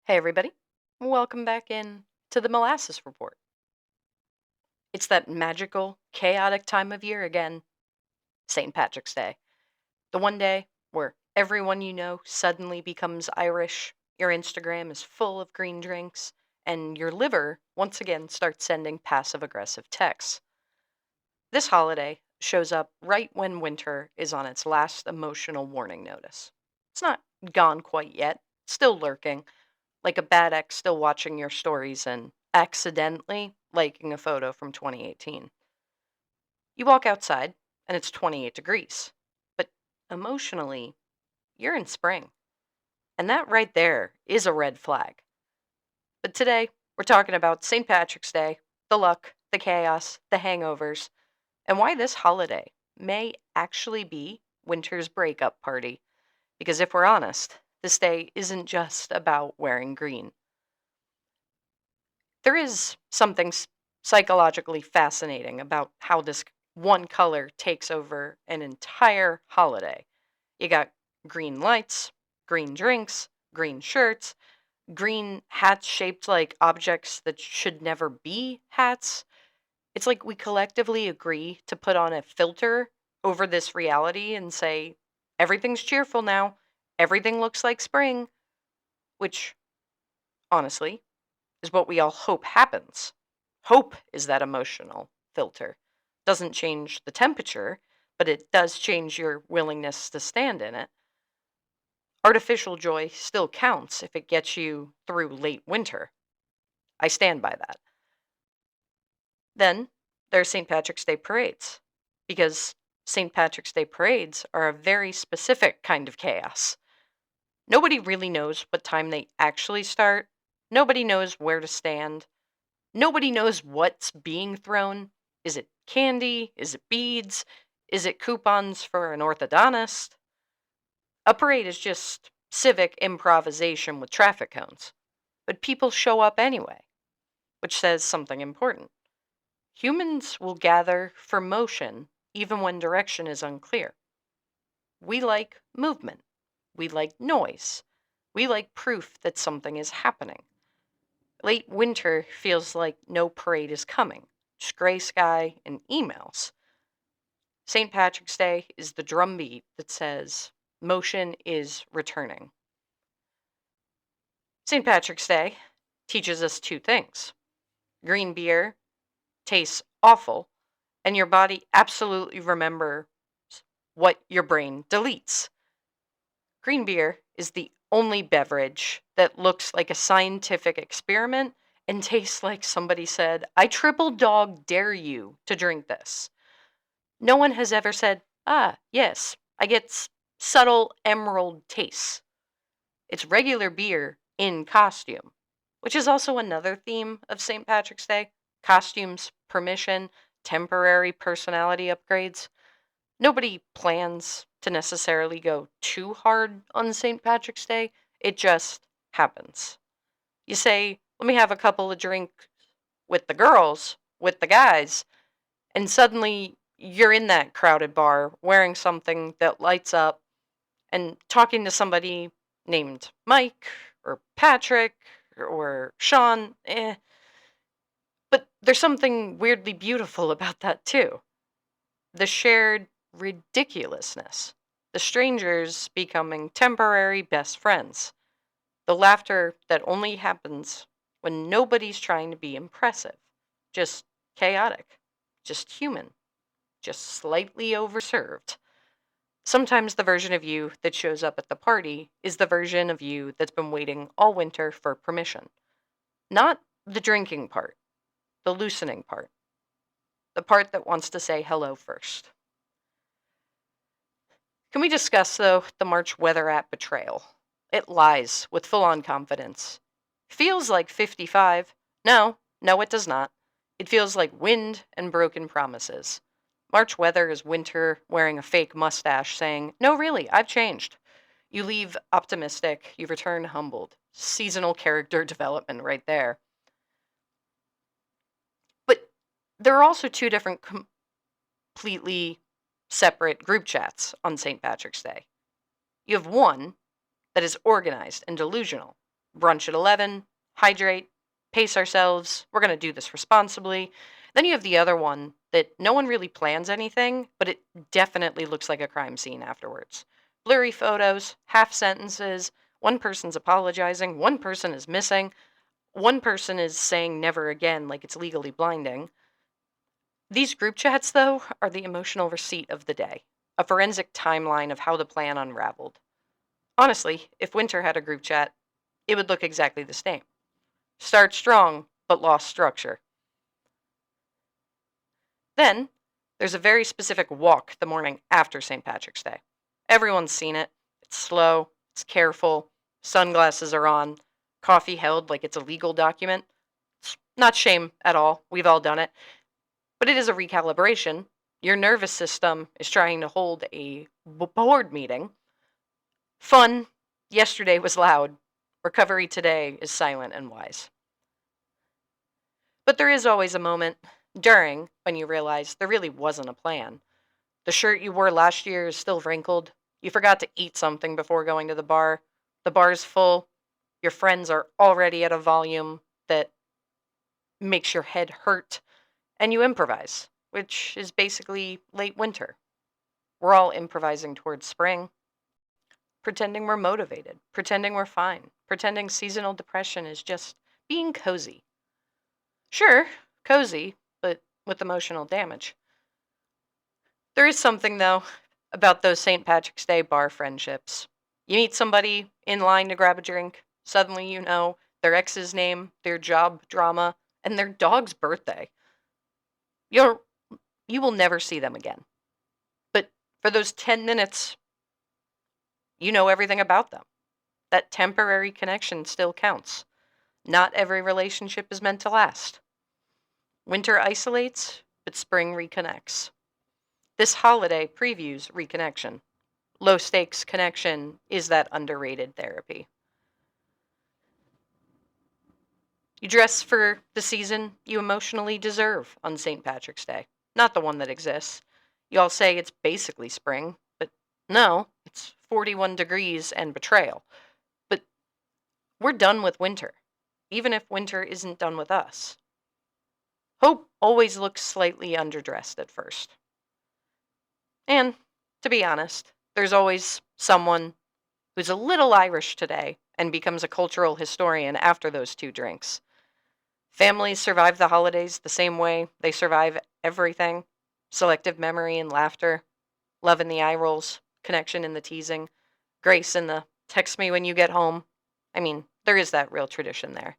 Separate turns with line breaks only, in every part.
Hey, everybody. Welcome back in to the Molasses Report. It's that magical, chaotic time of year again, St. Patrick's Day. The one day where everyone you know suddenly becomes Irish, your Instagram is full of green drinks, and your liver once again starts sending passive aggressive texts. This holiday shows up right when winter is on its last emotional warning notice. It's not gone quite yet, still lurking like a bad ex still watching your stories and accidentally liking a photo from 2018. You walk outside and it's 28 degrees, but emotionally, you're in spring. And that right there is a red flag. But today, we're talking about St. Patrick's Day, the luck, the chaos, the hangovers, and why this holiday may actually be winter's breakup party. Because if we're honest, this day isn't just about wearing green. There is something psychologically fascinating about how this one color takes over an entire holiday. You got green lights, green drinks, green shirts, green hats shaped like objects that should never be hats. It's like we collectively agree to put on a filter over this reality and say, everything's cheerful now, everything looks like spring, which, honestly, is what we all hope happens. Hope is that emotional filter. Doesn't change the temperature, but it does change your willingness to stand in it. Artificial joy still counts if it gets you through late winter. I stand by that. Then there are St. Patrick's Day parades, because St. Patrick's Day parades are a very specific kind of chaos. Nobody really knows what time they actually start. Nobody knows where to stand. Nobody knows what's being thrown. Is it candy? Is it beads? Is it coupons for an orthodontist? A parade is just civic improvisation with traffic cones. But people show up anyway, which says something important. Humans will gather for motion even when direction is unclear. We like movement. We like noise. We like proof that something is happening. Late winter feels like no parade is coming, just gray sky and emails. St. Patrick's Day is the drumbeat that says motion is returning. St. Patrick's Day teaches us two things. Green beer tastes awful, and your body absolutely remembers what your brain deletes. Green beer is the only beverage that looks like a scientific experiment and tastes like somebody said, I triple dog dare you to drink this. No one has ever said, yes, I get subtle emerald tastes. It's regular beer in costume, which is also another theme of St. Patrick's Day. Costumes, permission, temporary personality upgrades. Nobody plans to necessarily go too hard on St. Patrick's Day. It just happens. You say, let me have a couple of drinks with the girls, with the guys, and suddenly you're in that crowded bar wearing something that lights up and talking to somebody named Mike or Patrick or Sean. But there's something weirdly beautiful about that too. The shared ridiculousness. The strangers becoming temporary best friends. The laughter that only happens when nobody's trying to be impressive. Just chaotic. Just human. Just slightly overserved. Sometimes the version of you that shows up at the party is the version of you that's been waiting all winter for permission. Not the drinking part, the loosening part. The part that wants to say hello first. Can we discuss, though, the March weather app betrayal? It lies with full on confidence. Feels like 55. No, it does not. It feels like wind and broken promises. March weather is winter wearing a fake mustache saying, no, really, I've changed. You leave optimistic, you return humbled. Seasonal character development right there. But there are also two different completely separate group chats on St. Patrick's Day. You have one that is organized and delusional. brunch at 11, hydrate, pace ourselves, we're going to do this responsibly. Then you have the other one that no one really plans anything, but it definitely looks like a crime scene afterwards. Blurry photos, half sentences, one person's apologizing, one person is missing, one person is saying never again like it's legally blinding. These group chats, though, are the emotional receipt of the day, a forensic timeline of how the plan unraveled. Honestly, if Winter had a group chat, it would look exactly the same. Start strong, but lost structure. Then, there's a very specific walk the morning after St. Patrick's Day. Everyone's seen it. It's slow, it's careful, sunglasses are on, coffee held like it's a legal document. It's not shame at all. We've all done it. But it is a recalibration. Your nervous system is trying to hold a board meeting. Fun. Yesterday was loud. Recovery today is silent and wise. But there is always a moment during when you realize there really wasn't a plan. The shirt you wore last year is still wrinkled. You forgot to eat something before going to the bar. The bar's full. Your friends are already at a volume that makes your head hurt. And you improvise, which is basically late winter. We're all improvising towards spring, pretending we're motivated, pretending we're fine, pretending seasonal depression is just being cozy. Sure, cozy, but with emotional damage. There is something, though, about those St. Patrick's Day bar friendships. You meet somebody in line to grab a drink, suddenly you know their ex's name, their job drama, and their dog's birthday. You're, you will never see them again. But for those 10 minutes, you know everything about them. That temporary connection still counts. Not every relationship is meant to last. Winter isolates, but spring reconnects. This holiday previews reconnection. Low stakes connection is that underrated therapy. You dress for the season you emotionally deserve on St. Patrick's Day, not the one that exists. You all say it's basically spring, but no, it's 41 degrees and betrayal. But we're done with winter, even if winter isn't done with us. Hope always looks slightly underdressed at first. And, to be honest, there's always someone who's a little Irish today and becomes a cultural historian after those 2 drinks. Families survive the holidays the same way they survive everything: selective memory and laughter, love in the eye rolls, connection in the teasing, grace in the text me when you get home. I mean, there is that real tradition there.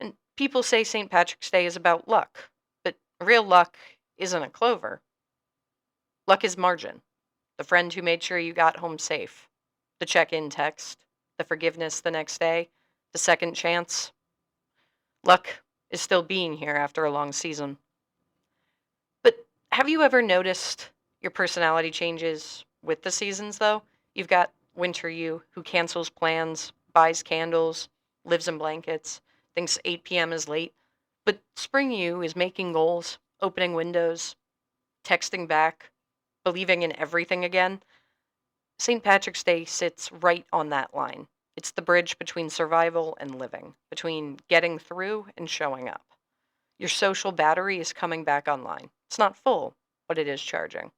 And people say St. Patrick's Day is about luck, but real luck isn't a clover. Luck is margin. The friend who made sure you got home safe, the check in text, the forgiveness the next day, the second chance. Luck is still being here after a long season. But have you ever noticed your personality changes with the seasons, though? You've got winter you who cancels plans, buys candles, lives in blankets, thinks 8 p.m. is late. But spring you is making goals, opening windows, texting back, believing in everything again. St. Patrick's Day sits right on that line. It's the bridge between survival and living, between getting through and showing up. Your social battery is coming back online. It's not full, but it is charging.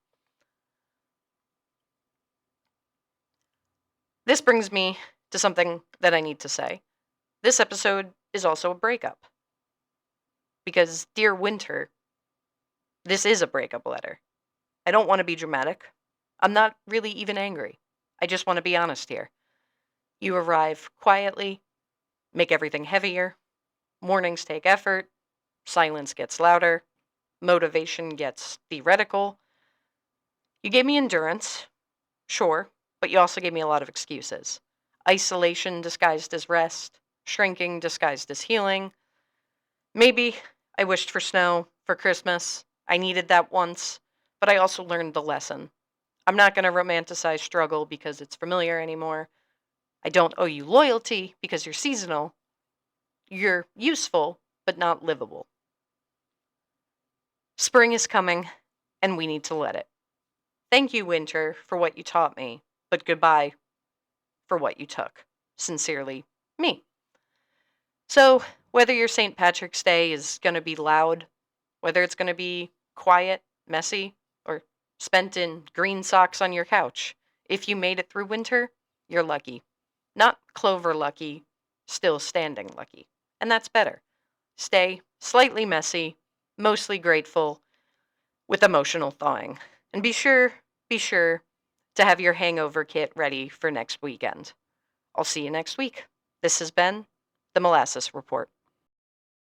This brings me to something that I need to say. This episode is also a breakup. Because, dear Winter, this is a breakup letter. I don't want to be dramatic. I'm not really even angry. I just want to be honest here. You arrive quietly, make everything heavier, mornings take effort, silence gets louder, motivation gets theoretical. You gave me endurance, sure, but you also gave me a lot of excuses. Isolation disguised as rest, shrinking disguised as healing. Maybe I wished for snow for Christmas. I needed that once, but I also learned the lesson. I'm not going to romanticize struggle because it's familiar anymore. I don't owe you loyalty because you're seasonal. You're useful, but not livable. Spring is coming, and we need to let it. Thank you, Winter, for what you taught me, but goodbye for what you took. Sincerely, me. So, whether your St. Patrick's Day is going to be loud, whether it's going to be quiet, messy, or spent in green socks on your couch, if you made it through winter, you're lucky. Not clover lucky, still standing lucky. And that's better. Stay slightly messy, mostly grateful, with emotional thawing. And be sure to have your hangover kit ready for next weekend. I'll see you next week. This has been the Molasses Report.